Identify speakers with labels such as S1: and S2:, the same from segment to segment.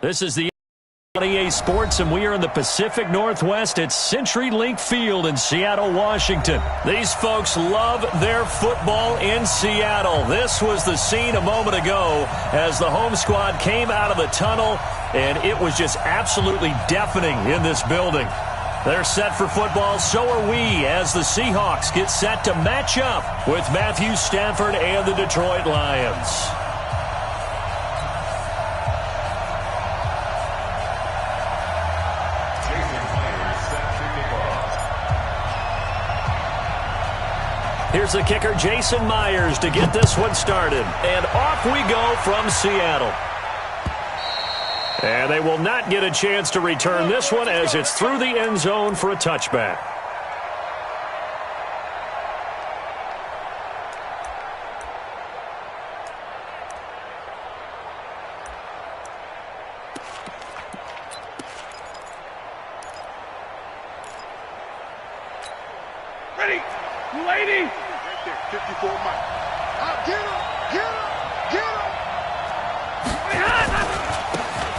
S1: This is the EA Sports, and we are in the Pacific Northwest at CenturyLink Field in Seattle, Washington. These folks love their football in Seattle. This was the scene a moment ago as the home squad came out of the tunnel, and it was just absolutely deafening in this building. They're set for football, so are we, as the Seahawks get set to match up with Matthew Stafford and the Detroit Lions. Here's the kicker, Jason Myers, to get this one started. And off we go from Seattle. And they will not get a chance to return this one as it's through the end zone for a touchback.
S2: Ready, lady. Right there, 54 miles. Get him, get him, get him.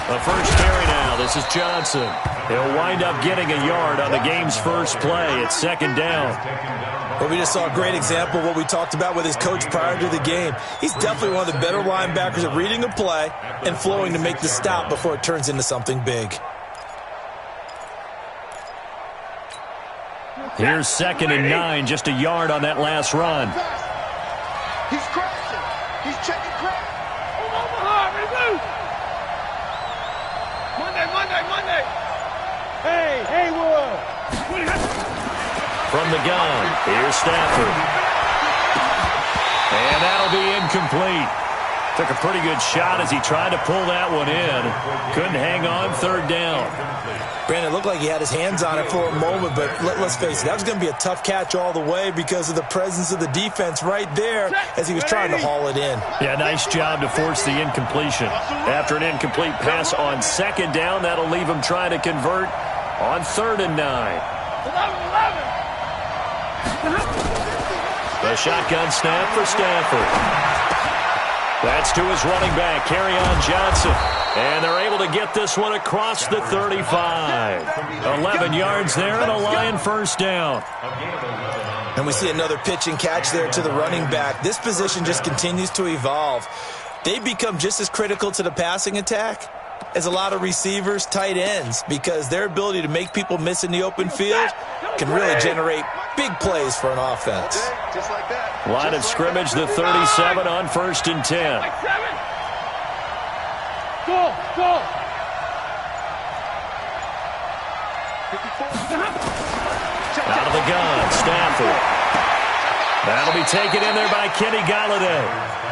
S1: A first carry now. This is Johnson. He'll wind up getting a yard on the game's first play. It's second down.
S3: Well, we just saw a great example of what we talked about with his coach prior to the game. He's definitely one of the better linebackers at reading a play and flowing to make the stop before it turns into something big.
S1: Here's 2nd and 9, just a yard on that last run.
S2: He's crashing. He's checking crash. Monday. Hey, Haywood.
S1: From the gun, here's Stafford. And that'll be incomplete. Took a pretty good shot as he tried to pull that one in. Couldn't hang on, third down.
S3: Brandon, it looked like he had his hands on it for a moment, but let's face it, that was going to be a tough catch all the way because of the presence of the defense right there as he was trying to haul it in.
S1: Yeah, nice job to force the incompletion. After an incomplete pass on second down, that'll leave him trying to convert on 3rd and 9.
S2: 11.
S1: The shotgun snap for Stafford. That's to his running back, Kerryon Johnson. And they're able to get this one across the 35. 11 yards there and a Lion first down.
S3: And we see another pitch and catch there to the running back. This position just continues to evolve. They become just as critical to the passing attack as a lot of receivers, tight ends, because their ability to make people miss in the open field can really generate big plays for an offense.
S2: Just like that.
S1: Line of scrimmage, the 37 on 1st and 10.
S2: Go.
S1: Out of the gun, Stafford. That'll be taken in there by Kenny Galladay.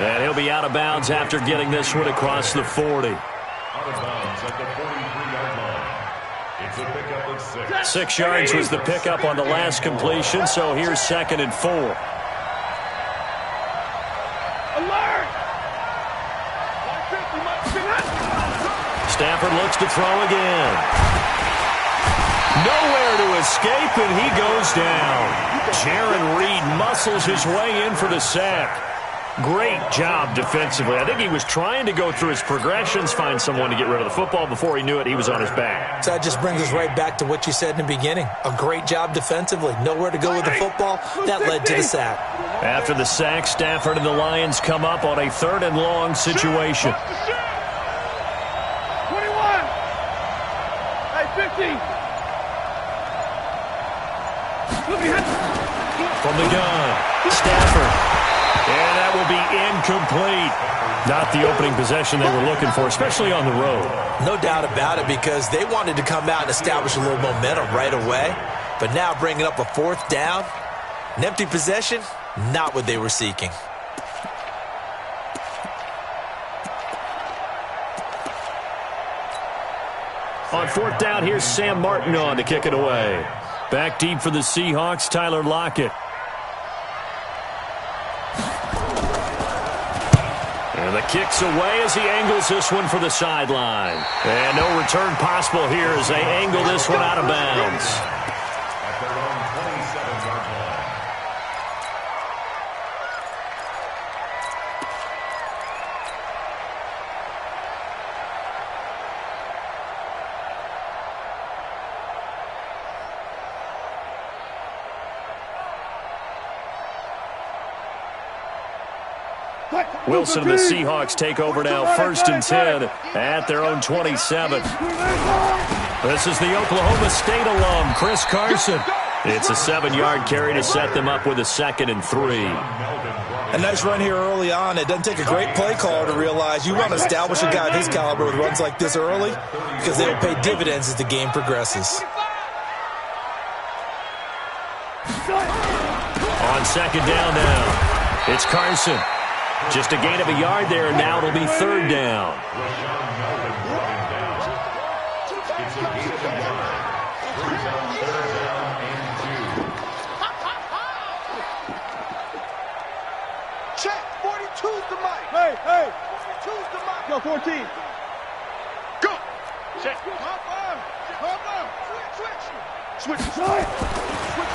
S1: And he'll be out of bounds after getting this one across the 40.
S4: Out of bounds at the 43-yard line. It's a pickup of 6.
S1: 6 yards was the pickup on the last completion, so here's 2nd and 4.
S2: Alert!
S1: Stafford looks to throw again. Nowhere to escape, and he goes down. Jaron Reed muscles his way in for the sack. Great job defensively. I think he was trying to go through his progressions, find someone to get rid of the football. Before he knew it, he was on his back.
S3: So that just brings us right back to what you said in the beginning. A great job defensively. Nowhere to go with the football. That led to the sack.
S1: After the sack, Stafford and the Lions come up on a 3rd and long situation.
S2: 21. Hey, 50.
S1: From the gun, Stafford. And that will be incomplete. Not the opening possession they were looking for, especially on the road.
S3: No doubt about it, because they wanted to come out and establish a little momentum right away. But now bringing up a 4th down, an empty possession, not what they were seeking.
S1: On 4th down, here's Sam Martin on to kick it away. Back deep for the Seahawks, Tyler Lockett. And the kick's away as he angles this one for the sideline. And no return possible here as they angle this one out of bounds.
S4: At their own 27-yard line.
S1: Wilson and the Seahawks take over now, 1st and 10 at their own 27. This is the Oklahoma State alum, Chris Carson. It's a 7-yard carry to set them up with a 2nd and 3.
S3: A nice run here early on. It doesn't take a great play caller to realize you want to establish a guy of his caliber with runs like this early because they will pay dividends as the game progresses.
S1: On 2nd down now, it's Carson. Just a gain of a yard there, and now it'll be 3rd down.
S2: Check. 42's the mic. Hey. 42's the mic. Go, 14. Go. Check. Hop on. Switch.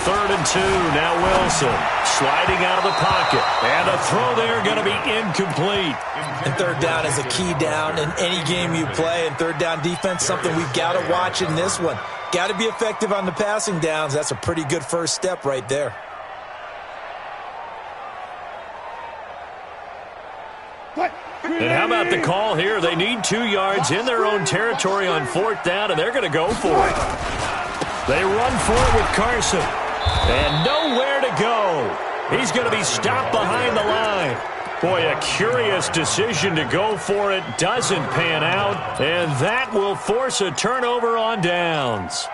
S1: 3rd and 2, now Wilson. Sliding out of the pocket. And a throw there going to be incomplete.
S3: And 3rd down is a key down in any game you play. And 3rd down defense, something we've got to watch in this one. Got to be effective on the passing downs. That's a pretty good first step right there.
S1: And how about the call here? They need 2 yards in their own territory on 4th down, and they're going to go for it. They run for it with Carson. And nowhere to go. He's going to be stopped behind the line. Boy, a curious decision to go for it. Doesn't pan out. And that will force a turnover on downs.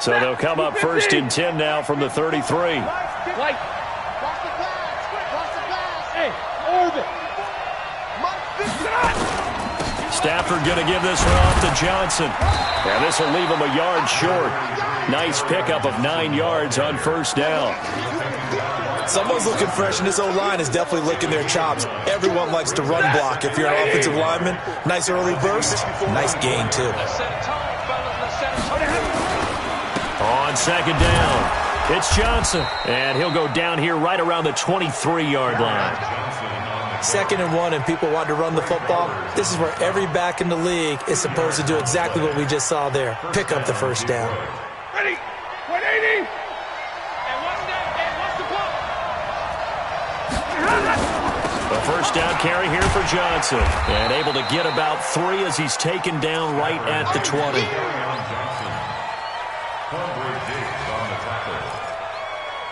S1: So they'll come up 1st and 10 now from the 33. Stafford going to give this one off to Johnson. And this will leave him a yard short. Nice pickup of 9 yards on 1st down.
S3: Someone's looking fresh, and this O-line is definitely licking their chops. Everyone likes to run block. If you're an offensive lineman, nice early burst, nice gain too.
S1: On 2nd down, it's Johnson. And he'll go down here right around the 23-yard line.
S3: 2nd and 1, and people want to run the football. This is where every back in the league is supposed to do exactly what we just saw there. Pick up the 1st down.
S2: Ready. 180. And what's the ball?
S1: A 1st down carry here for Johnson. And able to get about 3 as he's taken down right at the 20.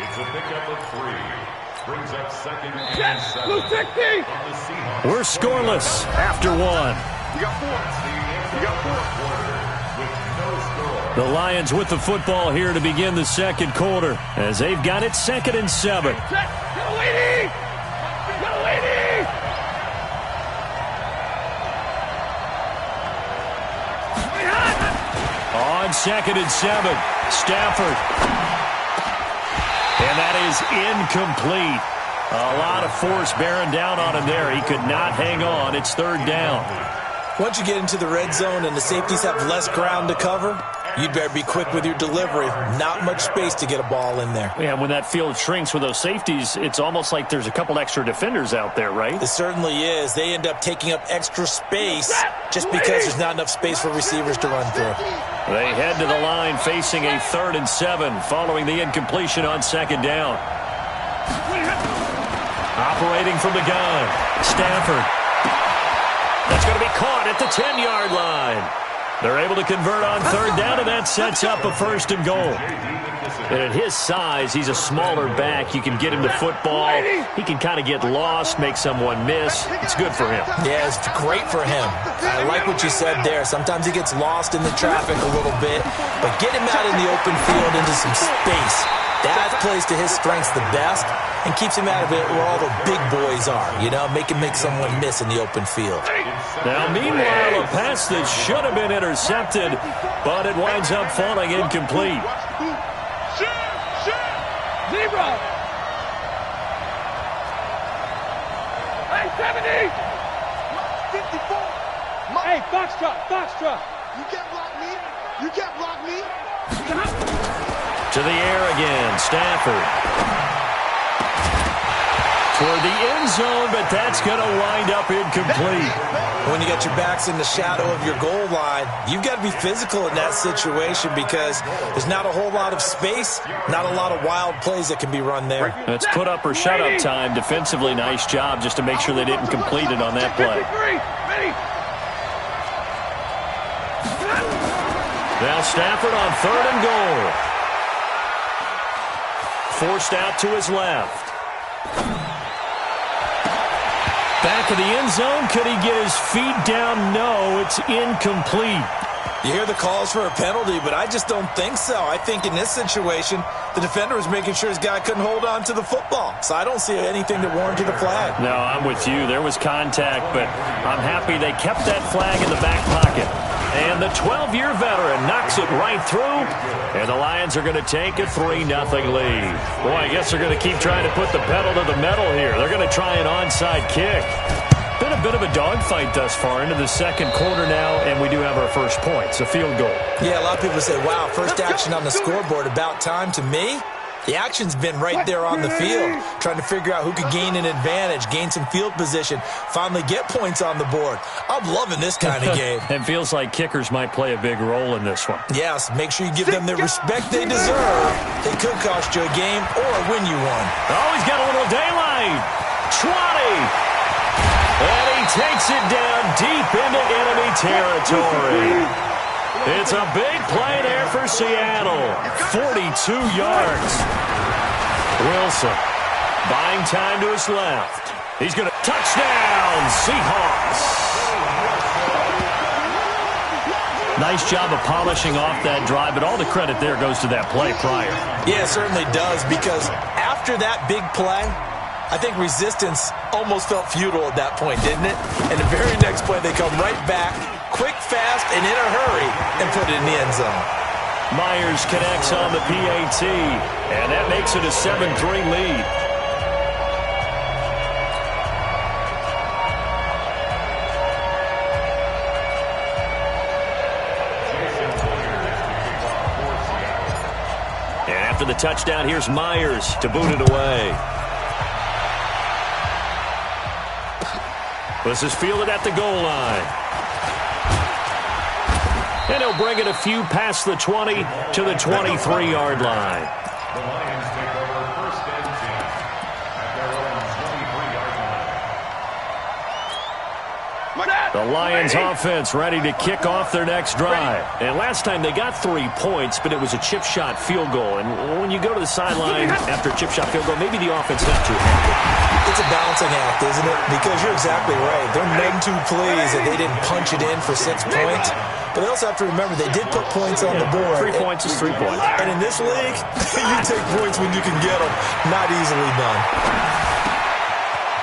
S4: It's a pickup of 3. Brings up 2nd and 7.
S1: We're scoreless after 1.
S2: You got 4.
S1: The Lions with the football here to begin the 2nd quarter as they've got it 2nd and 7. On 2nd and 7, Stafford. And that is incomplete. A lot of force bearing down on him there. He could not hang on. It's 3rd down.
S3: Once you get into the red zone and the safeties have less ground to cover, you'd better be quick with your delivery. Not much space to get a ball in there.
S1: Yeah, when that field shrinks with those safeties, it's almost like there's a couple extra defenders out there, right?
S3: It certainly is. They end up taking up extra space just because there's not enough space for receivers to run through.
S1: They head to the line facing a 3rd and 7 following the incompletion on 2nd down. Operating from the gun, Stafford. That's going to be caught at the 10-yard line. They're able to convert on 3rd down, and that sets up a 1st and goal. And at his size, he's a smaller back. You can get him the football. He can kind of get lost, make someone miss. It's good for him.
S3: Yeah, it's great for him. I like what you said there. Sometimes he gets lost in the traffic a little bit, but get him out in the open field into some space. That plays to his strengths the best and keeps him out of it where all the big boys are, you know, make someone miss in the open field.
S1: Now, meanwhile, a pass that should have been intercepted, but it winds up falling incomplete.
S2: Zebra. Hey, 70. 54. Hey, Foxtrot. You can't block me.
S1: To the air again, Stafford. toward the end zone, but that's going to wind up incomplete.
S3: When you got your backs in the shadow of your goal line, you've got to be physical in that situation because there's not a whole lot of space, not a lot of wild plays that can be run there.
S1: It's put up or shut up time. Defensively, nice job just to make sure they didn't complete it on that play. Now Stafford on 3rd and goal. Forced out to his left. Back of the end zone. Could he get his feet down? No, it's incomplete.
S3: You hear the calls for a penalty, but I just don't think so. I think in this situation, the defender was making sure his guy couldn't hold on to the football. So I don't see anything that warranted a flag.
S1: No, I'm with you. There was contact, but I'm happy they kept that flag in the back pocket. And the 12-year veteran knocks it right through, and the Lions are going to take a 3-0 lead. Boy, I guess they're going to keep trying to put the pedal to the metal here. They're going to try an onside kick. Been a bit of a dogfight thus far into the second quarter now, and we do have our first points, a field goal.
S3: Yeah, a lot of people say, wow, first action on the scoreboard, about time. To me, the action's been right there on the field, trying to figure out who could gain an advantage, gain some field position, finally get points on the board. I'm loving this kind of game.
S1: It feels like kickers might play a big role in this one.
S3: Yes, make sure you give them the respect they deserve. They could cost you a game or win you one.
S1: Oh, he's got a little daylight. 20. And he takes it down deep into enemy territory. It's a big play there for Seattle. 42 yards. Wilson buying time to his left. He's going to touchdown, Seahawks. Nice job of polishing off that drive, but all the credit there goes to that play prior.
S3: Yeah, it certainly does, because after that big play, I think resistance almost felt futile at that point, didn't it? And the very next play, they come right back, quick, fast, and in a hurry, and put it in the end zone.
S1: Myers connects on the PAT, and that makes it a 7-3 lead. And after the touchdown, here's Myers to boot it away. This is fielded at the goal line. And he'll bring it a few past the 20 to the 23-yard line.
S4: The Lions take over 1st and 10 at their own 23-yard line.
S1: The Lions offense ready to kick off their next drive. And last time they got 3 points, but it was a chip shot field goal. And when you go to the sideline after a chip shot field goal, maybe the offense not too happy.
S3: It's a balancing act, isn't it? Because you're exactly right. They're none too pleased that they didn't punch it in for 6 points. But they also have to remember they did put points on the board.
S1: 3 points is 3 points.
S3: And in this league, you take points when you can get them. Not easily done.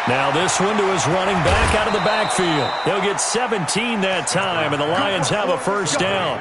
S1: Now this one to his running back out of the backfield. They'll get 17 that time, and the Lions have a first down.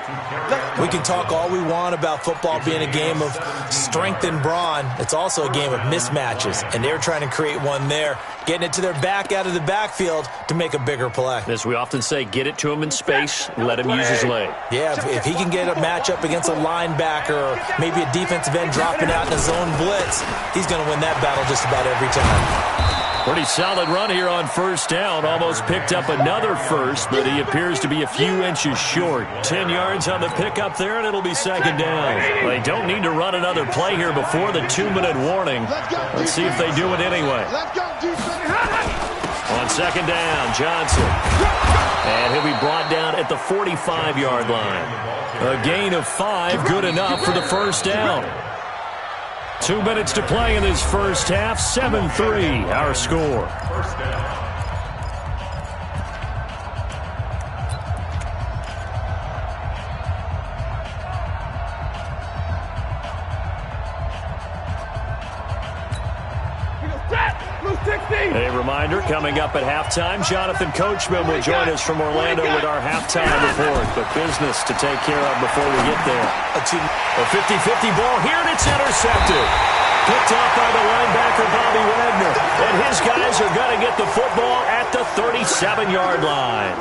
S3: We can talk all we want about football being a game of strength and brawn. It's also a game of mismatches, and they're trying to create one there, getting it to their back out of the backfield to make a bigger play.
S1: As we often say, get it to him in space, let him use his leg.
S3: Yeah, if he can get a matchup against a linebacker or maybe a defensive end dropping out in a zone blitz, he's going to win that battle just about every time.
S1: Pretty solid run here on first down. Almost picked up another first, but he appears to be a few inches short. 10 yards on the pickup there, and it'll be second down. They don't need to run another play here before the 2-minute warning. Let's see if they do it anyway. On second down, Johnson. And he'll be brought down at the 45-yard line. A gain of 5, good enough for the first down. 2 minutes to play in this first half. 7-3, our score.
S4: First down.
S1: A reminder, coming up at halftime, Jonathan Coachman will join us from Orlando with our halftime report. But business to take care of before we get there. A 50-50 ball here, and it's intercepted. Picked off by the linebacker, Bobby Wagner. And his guys are going to get the football at the 37-yard line.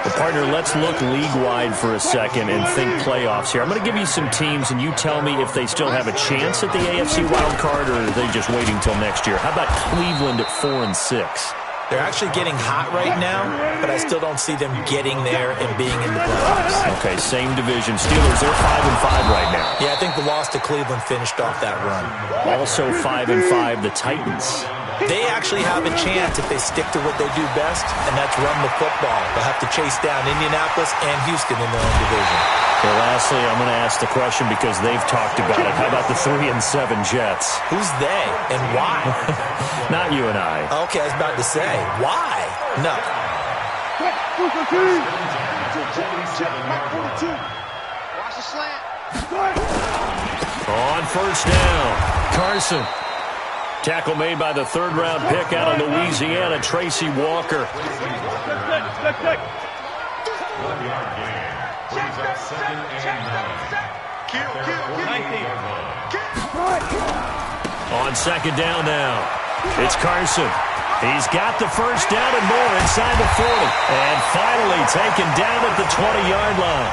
S1: Well, partner, let's look league-wide for a second and think playoffs here. I'm going to give you some teams, and you tell me if they still have a chance at the AFC wild card, or are they just waiting until next year? How about Cleveland at 4-6?
S3: They're actually getting hot right now, but I still don't see them getting there and being in the playoffs.
S1: Okay, same division. Steelers, they're 5-5 right now.
S3: Yeah, I think the loss to Cleveland finished off that run.
S1: Also 5-5, the Titans.
S3: They actually have a chance if they stick to what they do best, and that's run the football. They'll have to chase down Indianapolis and Houston in their own division.
S1: Okay, lastly, I'm going to ask the question because they've talked about it. How about the 3-7 Jets?
S3: Who's they and why?
S1: Not you and I.
S3: Okay, I was about to say, why? No.
S2: Watch the slant.
S1: On first down, Carson. Tackle made by the third-round pick out of Louisiana, Tracy Walker.
S4: 1-yard gain. Brings up 2nd and 9.
S1: On second down now, it's Carson. He's got the first down and more inside the 40. And finally taken down at the 20-yard line.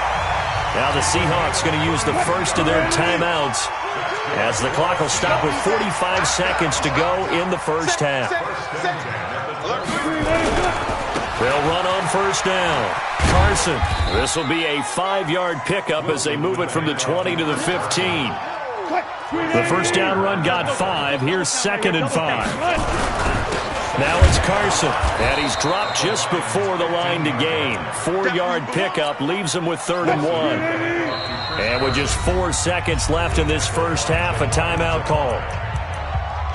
S1: Now the Seahawks going to use the first of their timeouts, as the clock will stop with 45 seconds to go in the first half. They'll run on first down. Carson. This will be a 5-yard pickup as they move it from the 20 to the 15. The first down run got 5. Here's 2nd and 5. Now it's Carson, and he's dropped just before the line to gain. 4-yard pickup leaves him with 3rd and 1. And with just 4 seconds left in this first half, a timeout call.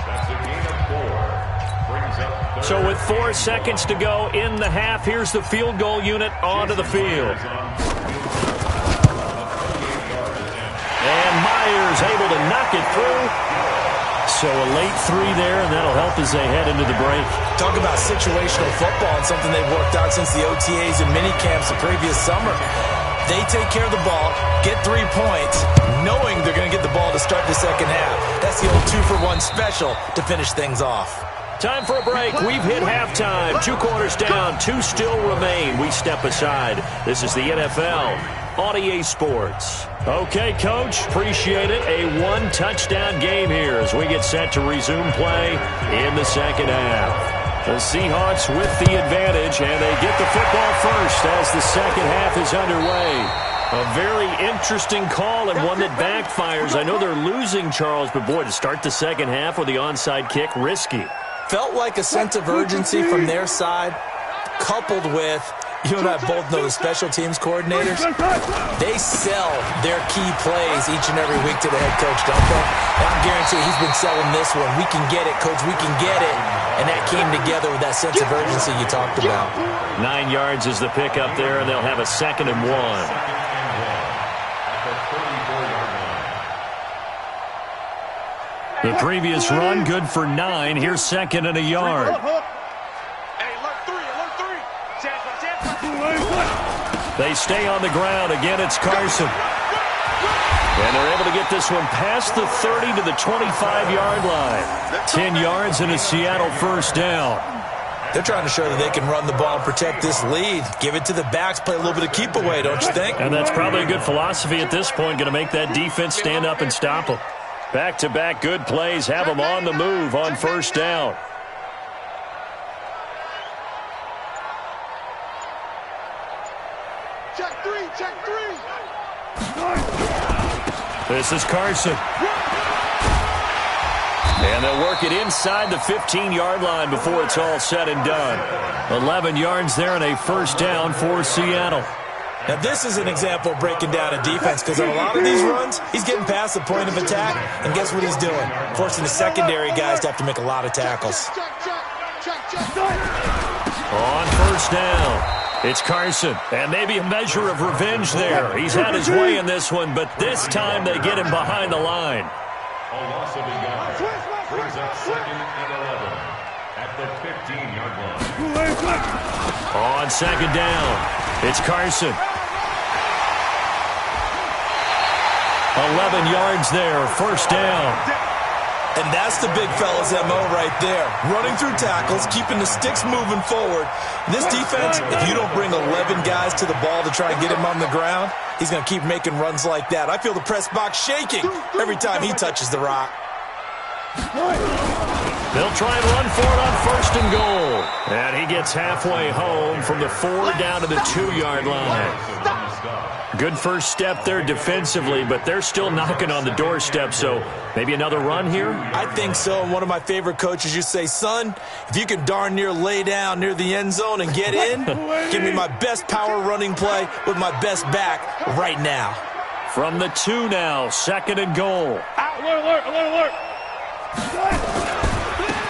S4: That's a gain of 4. Brings up
S1: So with 4 seconds to go in the half, here's the field goal unit onto the field. And Myers able to knock it through. So a late 3 there, and that'll help as they head into the break.
S3: Talk about situational football and something they've worked out since the OTAs and minicamps the previous summer. They take care of the ball, get 3 points, knowing they're going to get the ball to start the second half. That's the old 2-for-1 special to finish things off.
S1: Time for a break. We've hit halftime. 2 quarters down, 2 still remain. We step aside. This is the NFL on EA Sports. Okay, Coach, appreciate it. A 1-touchdown game here as we get set to resume play in the second half. The Seahawks with the advantage, and they get the football first as the second half is underway. A very interesting call and one that backfires. I know they're losing, Charles, but boy, to start the second half with the onside kick, risky.
S3: Felt like a sense of urgency from their side, coupled with, you and I both know the special teams coordinators. They sell their key plays each and every week to the head coach, don't they? And I'm guaranteeing he's been selling this one. We can get it, Coach. We can get it. And that came together with that sense of urgency you talked about.
S1: 9 yards is the pickup there, and they'll have a 2nd and 1. The previous run, good for 9. Here's 2nd and a yard. They stay on the ground. Again, it's Carson. And they're able to get this one past the 30 to the 25-yard line. 10 yards and a Seattle first down.
S3: They're trying to show that they can run the ball and protect this lead. Give it to the backs, play a little bit of keep away, don't you think?
S1: And that's probably a good philosophy at this point, going to make that defense stand up and stop them. Back-to-back good plays have them on the move on first down.
S2: Check 3, check 3.
S1: This is Carson. And they'll work it inside the 15-yard line before it's all said and done. 11 yards there and a first down for Seattle.
S3: Now, this is an example of breaking down a defense, because on a lot of these runs, he's getting past the point of attack, and guess what he's doing? Forcing the secondary guys to have to make a lot of tackles.
S1: On first down, it's Carson, and maybe a measure of revenge there. He's had his way in this one, but this time they get him behind the line.
S4: A loss of a yard. Brings up 2nd and 11 at the 15-yard line.
S1: On second down, it's Carson. 11 yards there, first down.
S3: And that's the big fella's MO right there. Running through tackles, keeping the sticks moving forward. This defense, if you don't bring 11 guys to the ball to try and get him on the ground, he's going to keep making runs like that. I feel the press box shaking every time he touches the rock.
S1: They'll try and run for it on 1st and goal. And he gets halfway home from the 4 down to the 2-yard line. Good first step there defensively, but they're still knocking on the doorstep, so maybe another run here?
S3: I think so. And one of my favorite coaches used to say, son, if you can darn near lay down near the end zone and get in, give me my best power running play with my best back right now.
S1: From the 2 now, 2nd and goal.
S2: Alert.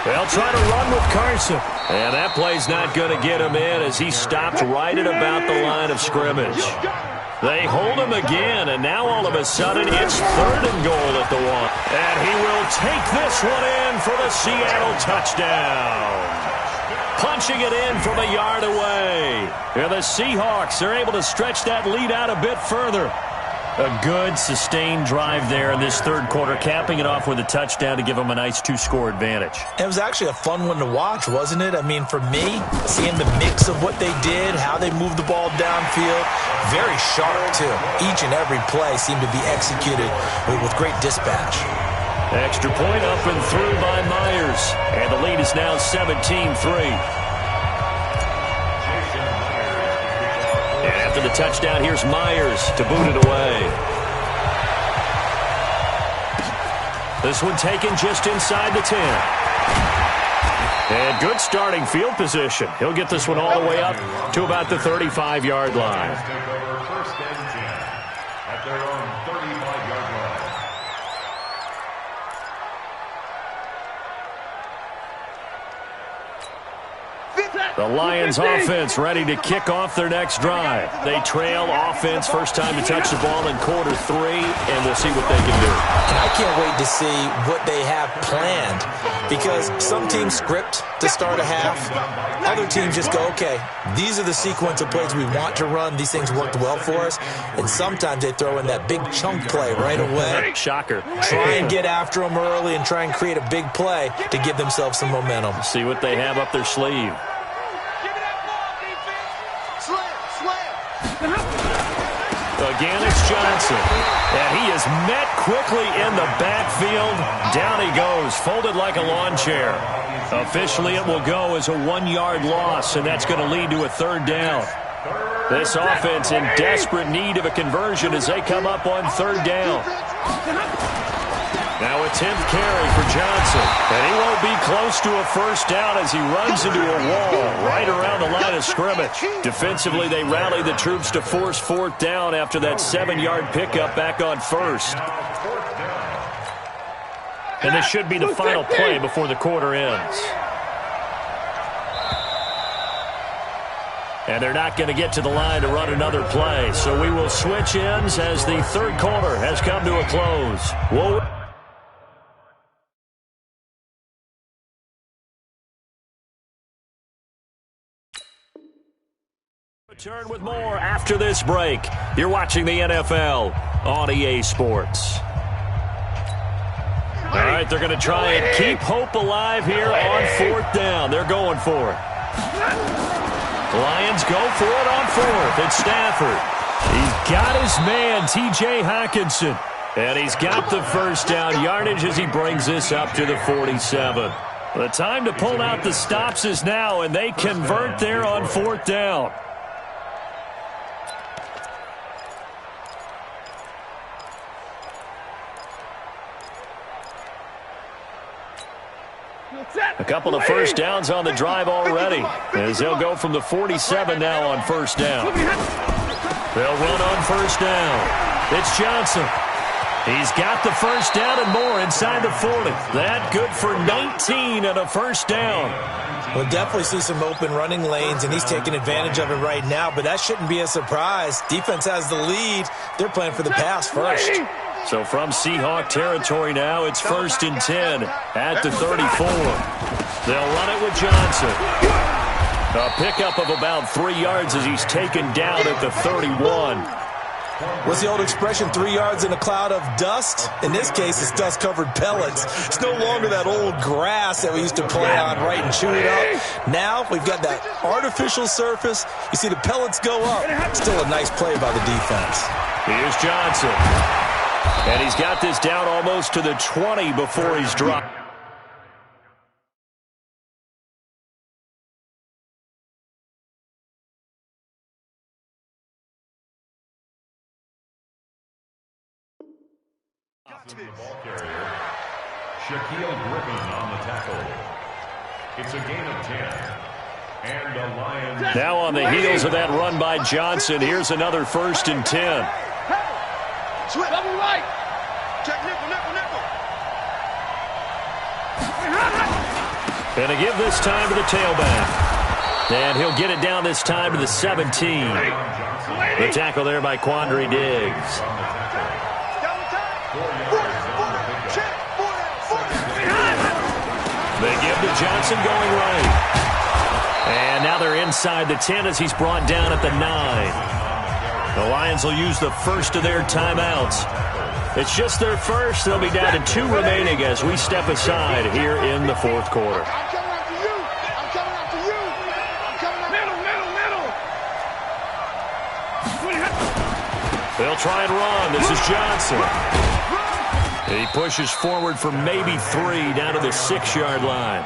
S1: They'll try to run with Carson. And that play's not going to get him in as he stopped right at about the line of scrimmage. They hold him again, and now all of a sudden it's 3rd and goal at the 1. And he will take this one in for the Seattle touchdown. Punching it in from a yard away. And the Seahawks are able to stretch that lead out a bit further. A good, sustained drive there in this 3rd quarter, capping it off with a touchdown to give them a nice 2-score advantage.
S3: It was actually a fun one to watch, wasn't it? I mean, for me, seeing the mix of what they did, how they moved the ball downfield, very sharp, too. Each and every play seemed to be executed with great dispatch.
S1: Extra point up and through by Myers. And the lead is now 17-3. After the touchdown, here's Myers to boot it away. This one taken just inside the 10. And good starting field position. He'll get this one all the way up to about the 35-yard line.
S4: First and 10 at their own 35-yard line.
S1: The Lions offense ready to kick off their next drive. They trail offense, first time to touch the ball in quarter 3, and we'll see what they can do.
S3: And I can't wait to see what they have planned, because some teams script to start a half. Other teams just go, okay, these are the sequence of plays we want to run. These things worked well for us. And sometimes they throw in that big chunk play right away.
S1: Shocker.
S3: Try and get after them early and try and create a big play to give themselves some momentum.
S1: See what they have up their sleeve. Again, it's Johnson. And he is met quickly in the backfield. Down he goes, folded like a lawn chair. Officially, it will go as a 1-yard loss, and that's going to lead to a 3rd down. This offense in desperate need of a conversion as they come up on 3rd down. Now a 10th carry for Johnson. And he won't be close to a 1st down as he runs into a wall right around the line of scrimmage. Defensively, they rally the troops to force 4th down after that 7-yard pickup back on 1st. And this should be the final play before the quarter ends. And they're not going to get to the line to run another play. So we will switch ends as the 3rd quarter has come to a close. Return with more after this break. You're watching the NFL on EA Sports. All right, they're going to try and keep hope alive here on 4th down. They're going for it. Lions go for it on 4th. It's Stafford. He's got his man, T.J. Hockenson. And he's got the 1st down yardage as he brings this up to the 47. The time to pull out the stops is now, and they convert there on 4th down. A couple of 1st downs on the drive already, as they'll go from the 47 now on 1st down. They'll run on 1st down. It's Johnson. He's got the 1st down and more inside the 40. That good for 19 and a 1st down.
S3: We'll definitely see some open running lanes, and he's taking advantage of it right now, but that shouldn't be a surprise. Defense has the lead. They're playing for the pass first.
S1: So from Seahawk territory now, it's 1st and 10 at the 34. They'll run it with Johnson. A pickup of about 3 yards as he's taken down at the 31.
S3: What's the old expression, 3 yards in a cloud of dust? In this case, it's dust-covered pellets. It's no longer that old grass that we used to play on, right, and chew it up. Now we've got that artificial surface. You see the pellets go up. Still a nice play by the defense.
S1: Here's Johnson. And he's got this down almost to the 20 before he's dropped.
S4: The ball carrier, Shaquille Griffin on the tackle. It's a gain of 10. And the Lions.
S1: Now on the heels of that run by Johnson, here's another 1st and 10.
S2: Switch. Double right. Check nickel.
S1: And to give this time to the tailback. And he'll get it down this time to the 17. The tackle there by Quandre Diggs. They give to Johnson going right. And now they're inside the 10 as he's brought down at the 9. The Lions will use the first of their timeouts. It's just their first. They'll be down to 2 remaining as we step aside here in the 4th quarter.
S2: I'm coming after you. I'm coming after you. I'm coming after middle.
S1: They'll try and run. This is Johnson. He pushes forward for maybe 3 down to the 6-yard line.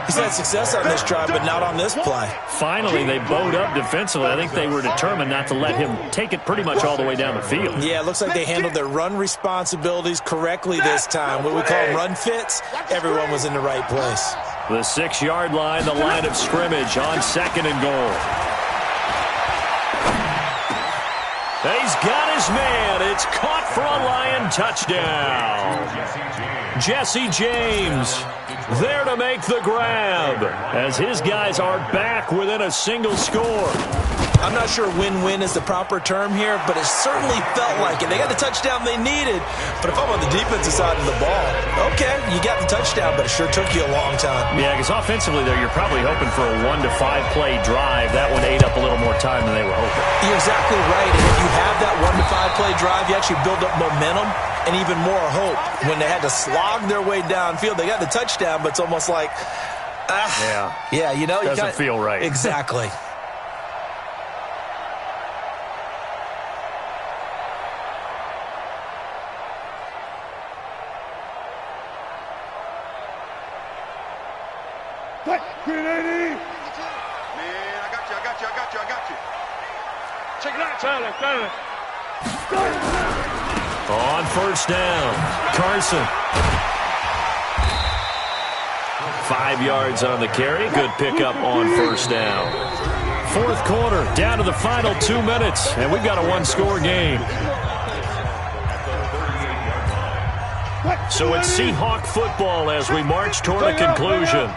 S3: He's had success on this drive, but not on this play.
S1: Finally, they bowed up defensively. I think they were determined not to let him take it pretty much all the way down the field.
S3: Yeah, it looks like they handled their run responsibilities correctly this time. What we call run fits, everyone was in the right place.
S1: The 6-yard line, the line of scrimmage on 2nd and goal. He's got his man. It's caught for a Lion touchdown. Jesse James there to make the grab as his guys are back within a single score.
S3: I'm not sure win-win is the proper term here, but it certainly felt like it. They got the touchdown they needed, but if I'm on the defensive side of the ball, okay, you got the touchdown, but it sure took you a long time.
S1: Yeah, because offensively there, you're probably hoping for a 1 to 5 play drive. That one ate up a little more time than they were hoping.
S3: You're exactly right, and if you have that 1 to 5 play drive, you actually build up momentum and even more hope. When they had to slog their way downfield, they got the touchdown, but it's almost like, yeah, you know,
S1: doesn't feel right.
S3: Exactly.
S2: Man, I got you. Check it out, Tyler.
S1: On 1st down, Carson. 5 yards on the carry. Good pickup on 1st down. 4th quarter, down to the final 2 minutes, and we've got a 1-score game. So it's Seahawk football as we march toward a conclusion.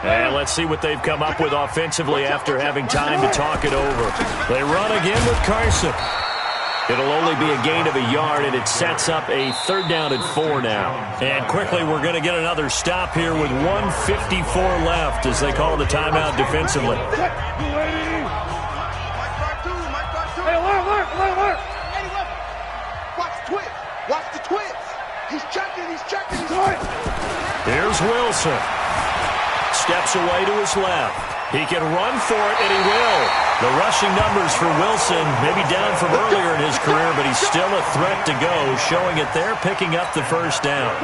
S1: And let's see what they've come up with offensively after having time to talk it over. They run again with Carson. It'll only be a gain of a yard, and it sets up a 3rd down and 4 now. And quickly, we're going to get another stop here with 1:54 left as they call the timeout defensively.
S2: Watch the twist. He's checking.
S1: Here's Wilson. Steps away to his left. He can run for it, and he will. The rushing numbers for Wilson, maybe down from earlier in his career, but he's still a threat to go, showing it there, picking up the 1st down.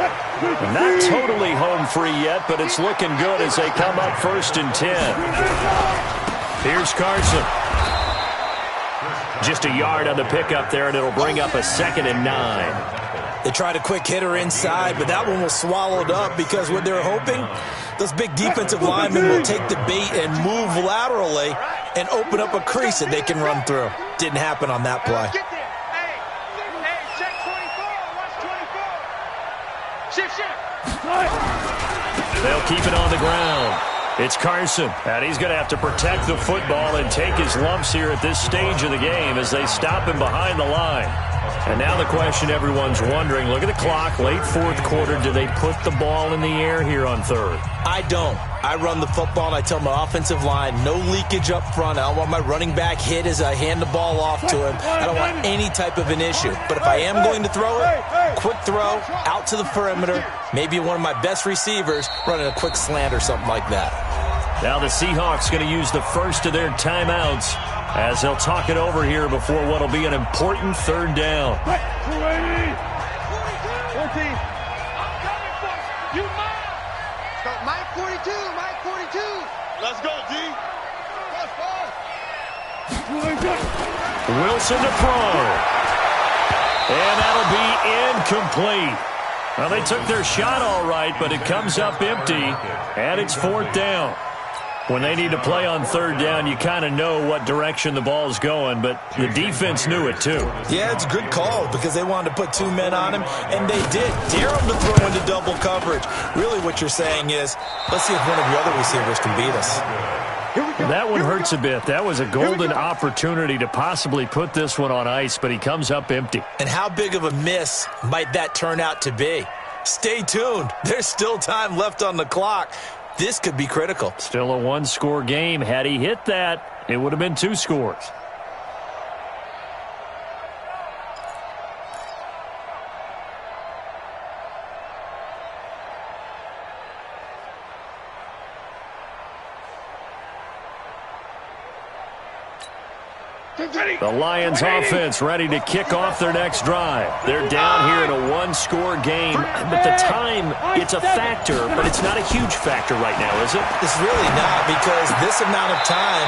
S1: Not totally home free yet, but it's looking good as they come up 1st and 10. Here's Carson. Just a yard on the pickup there, and it'll bring up a 2nd and 9.
S3: They tried a quick hitter inside, but that one was swallowed up because what they're hoping, those big defensive linemen will take the bait and move laterally and open up a crease that they can run through. Didn't happen on that play.
S2: Hey, check 24. Watch 24. Shift.
S1: They'll keep it on the ground. It's Carson, and he's going to have to protect the football and take his lumps here at this stage of the game as they stop him behind the line. And now the question everyone's wondering, look at the clock, late fourth quarter, do they put the ball in the air here on third?
S3: I don't. I run the football, and I tell my offensive line, no leakage up front. I don't want my running back hit as I hand the ball off to him. I don't want any type of an issue. But if I am going to throw it, quick throw, out to the perimeter, maybe one of my best receivers running a quick slant or something like that.
S1: Now the Seahawks going to use the first of their timeouts as they'll talk it over here before what will be an important third down.
S2: 14. You Mike 42, Mike 42. Let's go, D.
S1: Wilson to throw. And that'll be incomplete. Well, they took their shot all right, but it comes up empty, and it's fourth down. When they need to play on third down, you kind of know what direction the ball's going, but the defense knew it too.
S3: Yeah, it's a good call because they wanted to put two men on him, and they did. Dare him to throw into double coverage. Really what you're saying is, let's see if one of your other receivers can beat us.
S1: That one hurts a bit. That was a golden opportunity to possibly put this one on ice, but he comes up empty.
S3: And how big of a miss might that turn out to be? Stay tuned. There's still time left on the clock. This could be critical.
S1: Still a one-score game. Had he hit that, it would have been 2 scores. The Lions offense ready to kick off their next drive. They're down here in a one-score game, but the time, it's a factor, but it's not a huge factor right now, is it?
S3: It's really not, because this amount of time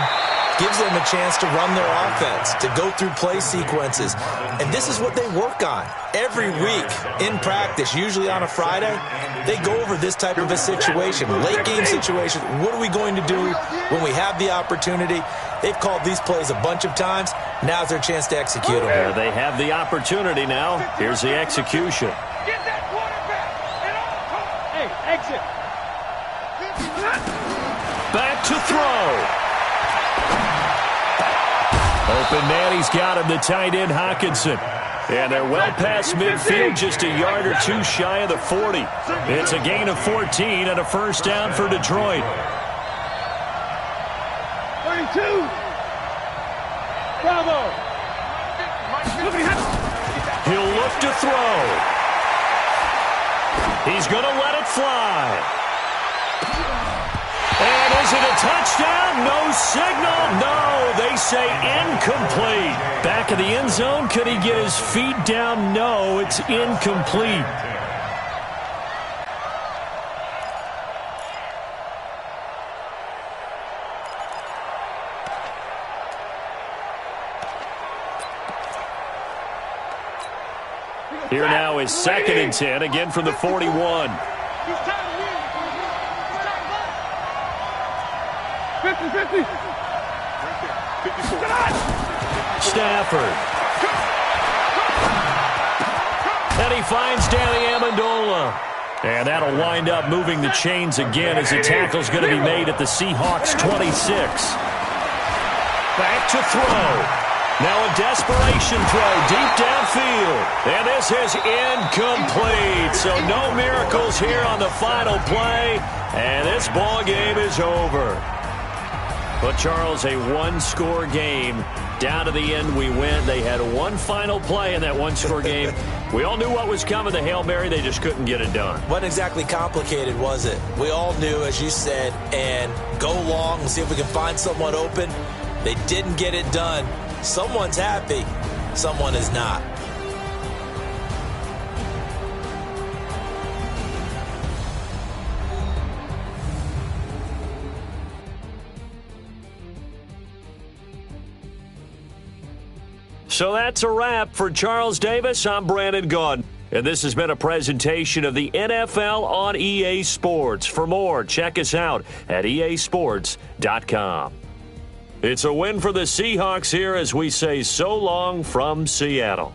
S3: gives them a chance to run their offense, to go through play sequences. And this is what they work on every week in practice, usually on a Friday. They go over this type of a situation, late game situation. What are we going to do when we have the opportunity? They've called these plays a bunch of times. Now's their chance to execute them.
S1: There they have the opportunity now. Here's the execution.
S2: Get that quarterback. Hey, exit.
S1: Back to throw. Open man, he's got him, the tight end Hockenson. And they're well past midfield, just a yard or two shy of the 40. It's a gain of 14 and a first down for Detroit.
S2: 32. Bravo.
S1: He'll look to throw. He's going to let it fly. And is it a touchdown? No signal. No, they say incomplete. Back of the end zone. Could he get his feet down? No, it's incomplete. Here now is 2nd and 10, again from the 41.
S2: 50-50.
S1: Stafford. And he finds Danny Amendola. And that'll wind up moving the chains again as the tackle's going to be made at the Seahawks 26. Back to throw. Now a desperation throw deep downfield. And this is incomplete. So no miracles here on the final play. And this ball game is over. But, Charles, a one-score game. Down to the end we win. They had one final play in that one-score game. We all knew what was coming, the Hail Mary. They just couldn't get it done.
S3: Wasn't exactly complicated, was it? We all knew, as you said, and go long and see if we can find someone open. They didn't get it done. Someone's happy. Someone is not.
S1: So that's a wrap for Charles Davis. I'm Brandon Gaudin. And this has been a presentation of the NFL on EA Sports. For more, check us out at easports.com. It's a win for the Seahawks here as we say so long from Seattle.